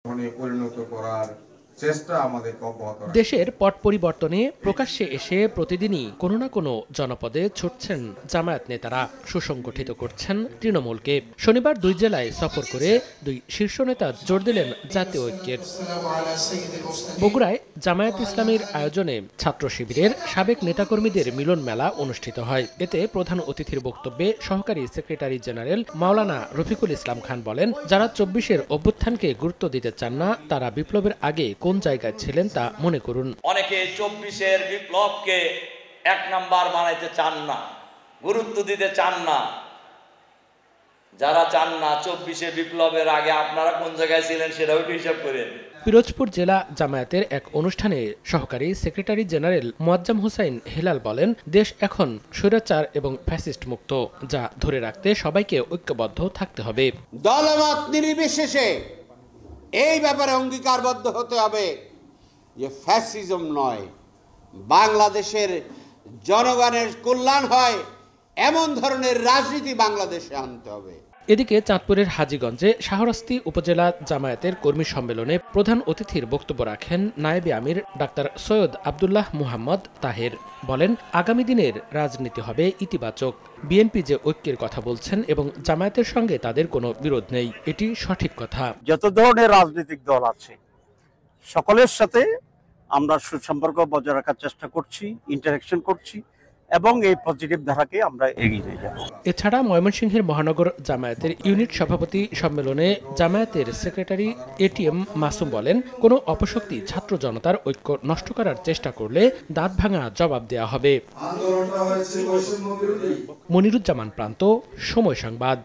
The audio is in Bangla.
পরিণত করার চেষ্টা আমাদের অব্যাহত রাখতে হবে। দেশের পট পরিবর্তনে প্রকাশ্যে এসে প্রতিদিনই কোনো না কোনো জনপদে ছুটছেন জামায়াত নেতারা, সুসংগঠিত করছেন তৃণমূলকে। শনিবার 2 জেলায় সফর করে 2 শীর্ষ নেতা জোর দিলেন জাতীয় ঐক্যের। বগুড়ায় জামায়াত ইসলামীর আয়োজনে ছাত্র শিবিরের সাবেক নেতাকর্মীদের মিলন মেলা অনুষ্ঠিত হয়। এতে প্রধান অতিথির বক্তব্যে সহকারী সেক্রেটারি জেনারেল মাওলানা রফিকুল ইসলাম খান বলেন, যারা 24-এর অভ্যুত্থানকে গুরুত্ব দিতে চান না, তারা বিপ্লবের আগে কোন জায়গায় ছিলেন তা মনে করুন। অনেকে 24-এর বিপ্লবকে 1 নাম্বার বানাইতে চান না, গুরুত্ব দিতে চান না। যারা চান না 24-এর বিপ্লবের আগে আপনারা কোন জায়গায় ছিলেন সেটাও একটু হিসাব করেন। পিরোজপুর জেলা জামায়াতের এক অনুষ্ঠানে সহকারী সেক্রেটারি জেনারেল মোয়াজ্জম হোসাইন হেলাল বলেন, দেশ এখন স্বৈরাচার এবং ফ্যাসিস্ট মুক্ত, যা ধরে রাখতে সবাইকে ঐক্যবদ্ধ থাকতে হবে। দলমত নির্বিশেষে এই ব্যাপারে অঙ্গীকারবদ্ধ হতে হবে যে ফ্যাসিজম নয়, বাংলাদেশের জনগণের কল্যাণ হয় এমন ধরনের রাজনীতি বাংলাদেশে আনতে হবে। এদিকে চাঁদপুরের হাজীগঞ্জে শাহরাস্তি উপজেলা জামায়াতের কর্মী সম্মেলনে প্রধান অতিথির বক্তব্য রাখেন নায়েবে আমির ডাক্তার সৈয়দ আব্দুল্লাহ মুহাম্মদ তাহের। বলেন, আগামী দিনের রাজনীতি হবে ইতিবাচক। বিএনপি যে ঐক্যের কথা বলছেন এবং জামায়াতের সঙ্গে তাদের কোনো বিরোধ নেই, এটি সঠিক কথা। যত ধরনের রাজনৈতিক দল আছে সকলের সাথে আমরা সুসম্পর্ক বজায় রাখার চেষ্টা করছি, ইন্টারঅ্যাকশন করছি এবং এই পজিটিভ ধারাকে আমরা এগিয়ে নিয়ে যাব। এছাড়া ময়মনসিংহের মহানগর জামায়াতের ইউনিট সভাপতি সম্মেলনে জামায়াতের সেক্রেটারি এটিএম মাসুম বলেন, কোনো অপশক্তি ছাত্র জনতার ঐক্য নষ্ট করার চেষ্টা করলে দাঁত ভাঙা জবাব দেওয়া হবে। মনিরুজ্জামান প্রান্ত, সময় সংবাদ।